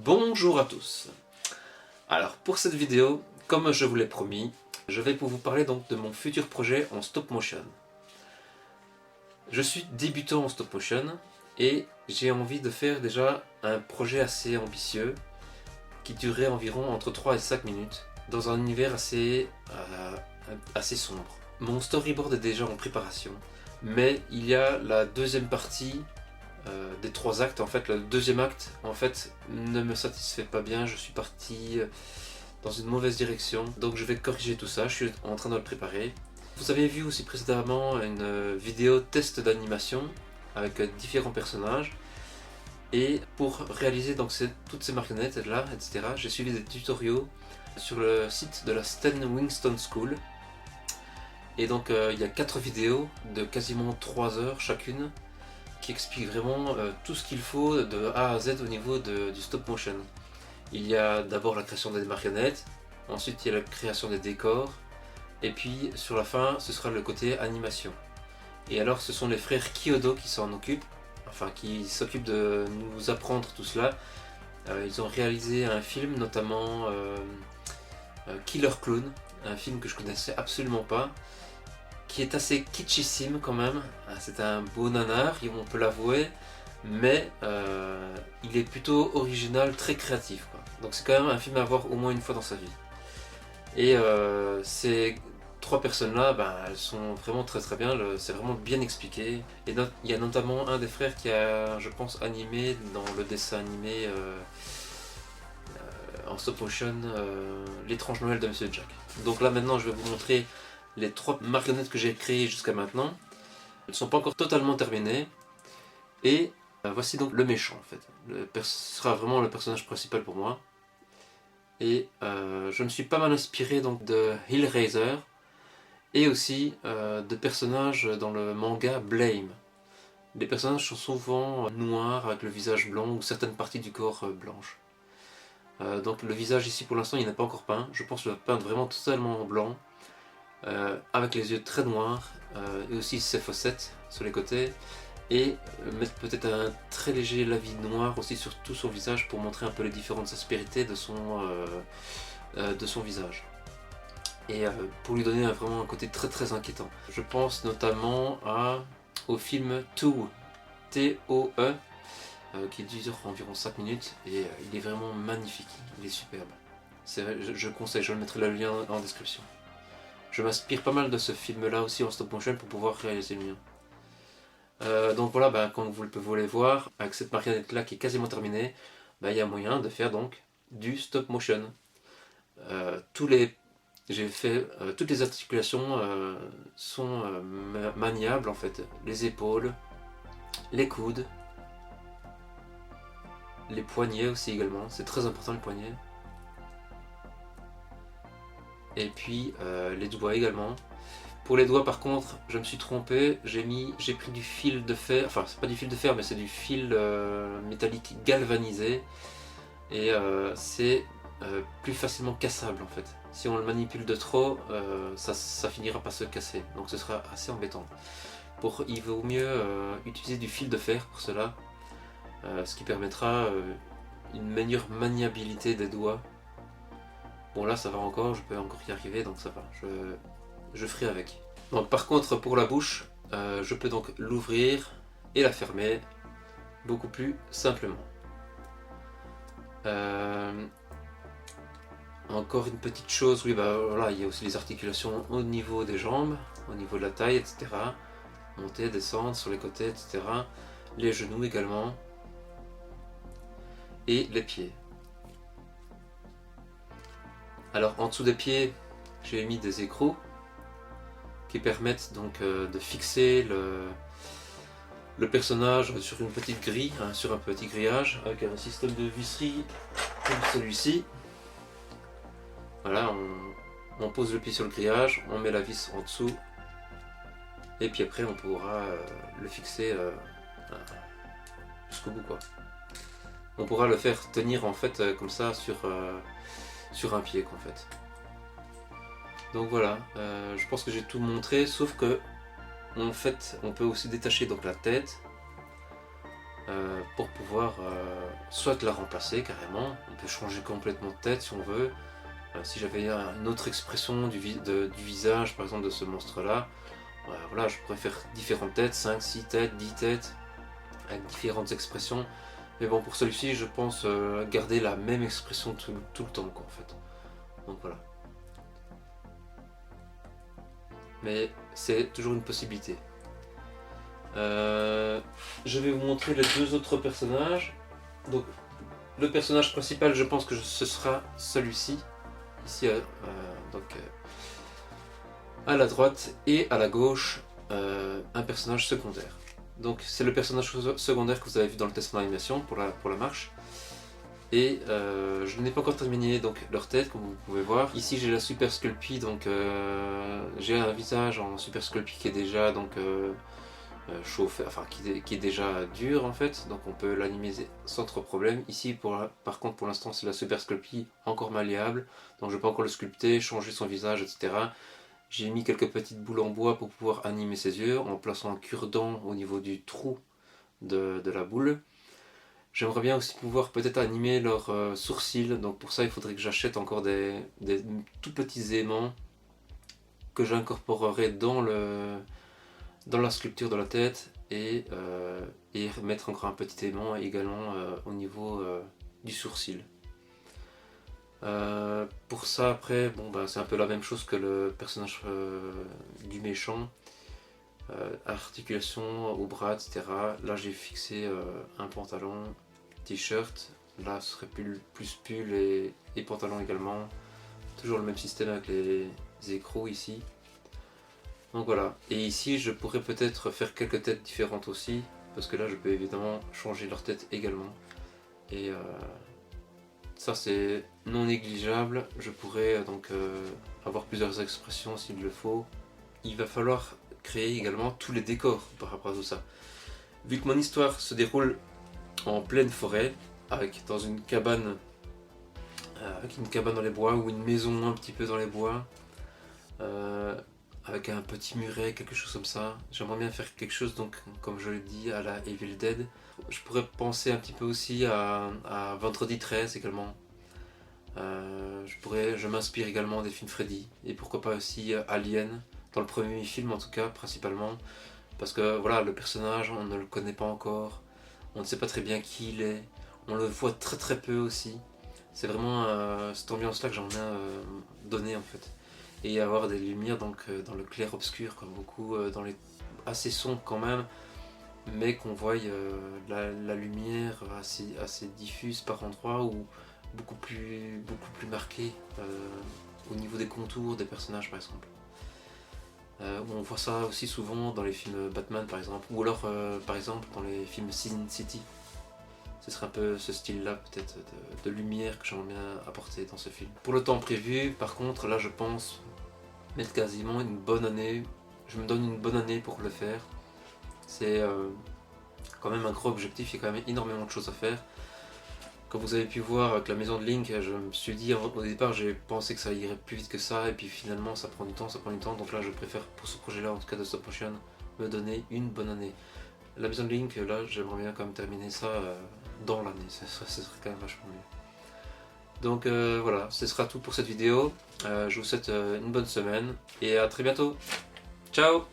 Bonjour à tous. Alors pour cette vidéo, comme je vous l'ai promis, je vais vous parler donc de mon futur projet en stop motion. Je suis débutant en stop motion et j'ai envie de faire déjà un projet assez ambitieux qui durerait environ entre 3 et 5 minutes dans un univers assez sombre. Mon storyboard est déjà en préparation, mais il y a la deuxième partie des 3 actes. En fait, le deuxième acte ne me satisfait pas bien. Je suis parti dans une mauvaise direction, donc je vais corriger tout ça. Je suis en train de le préparer. Vous avez vu aussi précédemment une vidéo test d'animation avec différents personnages, et pour réaliser donc toutes ces marionnettes là, etc., j'ai suivi des tutoriaux sur le site de la Stan Winston School. Et donc il y a 4 vidéos de quasiment 3 heures chacune qui expliquent vraiment tout ce qu'il faut de A à Z au niveau du stop motion. Il y a d'abord la création des marionnettes, ensuite il y a la création des décors, et puis sur la fin ce sera le côté animation. Et alors ce sont les frères Kyodo qui s'en occupent, enfin qui s'occupent de nous apprendre tout cela. Ils ont réalisé un film, notamment Killer Clown, un film que je connaissais absolument pas, qui est assez kitschissime quand même. C'est un beau nanar, on peut l'avouer, mais il est plutôt original, très créatif, quoi. Donc c'est quand même un film à voir au moins une fois dans sa vie. Et ces 3 personnes là, elles sont vraiment très bien, c'est vraiment bien expliqué. Et il y a notamment un des frères qui a, je pense, animé dans le dessin animé en stop motion L'étrange Noël de Monsieur Jack. Donc là maintenant je vais vous montrer les 3 marionnettes que j'ai créées jusqu'à maintenant. Elles ne sont pas encore totalement terminées. Et voici donc le méchant en fait. Ce sera vraiment le personnage principal pour moi. Et je me suis pas mal inspiré donc de Hellraiser et aussi de personnages dans le manga Blame. Les personnages sont souvent noirs avec le visage blanc ou certaines parties du corps blanches. Donc le visage ici pour l'instant il n'est pas encore peint. Je pense que je vais peindre vraiment totalement en blanc. Avec les yeux très noirs et aussi ses fossettes sur les côtés, et mettre peut-être un très léger lavis noir aussi sur tout son visage pour montrer un peu les différentes aspérités de son visage, et pour lui donner vraiment un côté très inquiétant. Je pense notamment au film Toe, T-O-E, qui dure environ 5 minutes, et il est vraiment magnifique, il est superbe. Je conseille, je mettrai le lien en description. Je m'inspire pas mal de ce film là aussi en stop motion pour pouvoir réaliser le mien. Donc voilà, comme vous pouvez voir, avec cette marionnette là qui est quasiment terminée, il y a moyen de faire donc du stop motion. J'ai fait toutes les articulations sont maniables en fait. Les épaules, les coudes, les poignets aussi également, c'est très important le poignet. Et puis les doigts également. Pour les doigts par contre, je me suis trompé, j'ai pris du fil de fer, enfin c'est pas du fil de fer mais c'est du fil métallique galvanisé, et c'est plus facilement cassable en fait. Si on le manipule de trop, ça finira par se casser, donc ce sera assez embêtant. Il vaut mieux utiliser du fil de fer pour cela, ce qui permettra une meilleure maniabilité des doigts. Bon là ça va encore, je peux encore y arriver, donc ça va, je ferai avec. Donc par contre pour la bouche, je peux donc l'ouvrir et la fermer beaucoup plus simplement. Encore une petite chose, oui voilà, il y a aussi les articulations au niveau des jambes, au niveau de la taille, etc. Monter, descendre sur les côtés, etc. Les genoux également. Et les pieds. Alors en dessous des pieds, j'ai mis des écrous qui permettent donc de fixer le personnage sur une petite grille, sur un petit grillage, avec un système de visserie comme celui-ci. Voilà, on pose le pied sur le grillage, on met la vis en dessous, et puis après on pourra le fixer jusqu'au bout, quoi. On pourra le faire tenir en fait comme ça sur un pied, en fait. Donc voilà, je pense que j'ai tout montré, sauf que en fait on peut aussi détacher donc la tête pour pouvoir soit la remplacer carrément, on peut changer complètement de tête si on veut. Si j'avais une autre expression du visage par exemple de ce monstre là, voilà, je pourrais faire différentes têtes, 5, 6 têtes, 10 têtes, avec différentes expressions. Mais bon, pour celui-ci, je pense garder la même expression tout le temps, quoi, en fait. Donc voilà. Mais c'est toujours une possibilité. Je vais vous montrer les deux autres personnages. Donc, le personnage principal, je pense que ce sera celui-ci. Ici, à la droite et à la gauche, un personnage secondaire. Donc c'est le personnage secondaire que vous avez vu dans le test en animation pour la marche. Et je n'ai pas encore terminé donc leur tête, comme vous pouvez voir. Ici j'ai la Super Sculpey, donc j'ai un visage en Super Sculpey qui est déjà donc chauffé, enfin qui est déjà dur en fait, donc on peut l'animer sans trop de problème. Ici par contre pour l'instant c'est la Super Sculpey encore malléable, donc je peux encore le sculpter, changer son visage, etc. J'ai mis quelques petites boules en bois pour pouvoir animer ses yeux en plaçant un cure-dent au niveau du trou de la boule. J'aimerais bien aussi pouvoir peut-être animer leurs sourcils, donc pour ça il faudrait que j'achète encore des tout petits aimants que j'incorporerai dans la sculpture de la tête et mettre encore un petit aimant également au niveau du sourcil. Pour ça après, bon, bah, c'est un peu la même chose que le personnage du méchant. Articulation au bras, etc. Là j'ai fixé un pantalon, t-shirt. Là ce serait plus pull et pantalon également. Toujours le même système avec les écrous ici. Donc voilà. Et ici je pourrais peut-être faire quelques têtes différentes aussi. Parce que là je peux évidemment changer leur tête également. Et ça c'est non négligeable. Je pourrais donc avoir plusieurs expressions s'il le faut. Il va falloir créer également tous les décors par rapport à tout ça. Vu que mon histoire se déroule en pleine forêt, dans une cabane dans les bois ou une maison un petit peu dans les bois, avec un petit muret, quelque chose comme ça. J'aimerais bien faire quelque chose, donc comme je l'ai dit, à la Evil Dead. Je pourrais penser un petit peu aussi à Vendredi 13 également. Je m'inspire également des films Freddy et pourquoi pas aussi Alien, dans le premier film en tout cas principalement, parce que voilà, le personnage on ne le connaît pas encore, on ne sait pas très bien qui il est, on le voit très très peu aussi. C'est vraiment cette ambiance là que j'aimerais bien donner en fait, et avoir des lumières donc dans le clair obscur comme beaucoup dans les assez sombres quand même, mais qu'on voie la lumière assez diffuse par endroits ou beaucoup plus marquée au niveau des contours des personnages par exemple. On voit ça aussi souvent dans les films Batman par exemple, ou alors par exemple dans les films Sin City. Ce serait un peu ce style là peut-être de lumière que j'aimerais bien apporter dans ce film. Pour le temps prévu par contre là je pense mettre quasiment une bonne année, je me donne une bonne année pour le faire. C'est quand même un gros objectif, il y a quand même énormément de choses à faire. Comme vous avez pu voir avec la maison de Link, je me suis dit au départ j'ai pensé que ça irait plus vite que ça et puis finalement ça prend du temps, donc là je préfère pour ce projet là en tout cas de stop motion me donner une bonne année. La maison de Link là j'aimerais bien quand même terminer ça dans l'année, ce serait quand même vachement mieux. Donc voilà, ce sera tout pour cette vidéo, je vous souhaite une bonne semaine et à très bientôt, ciao.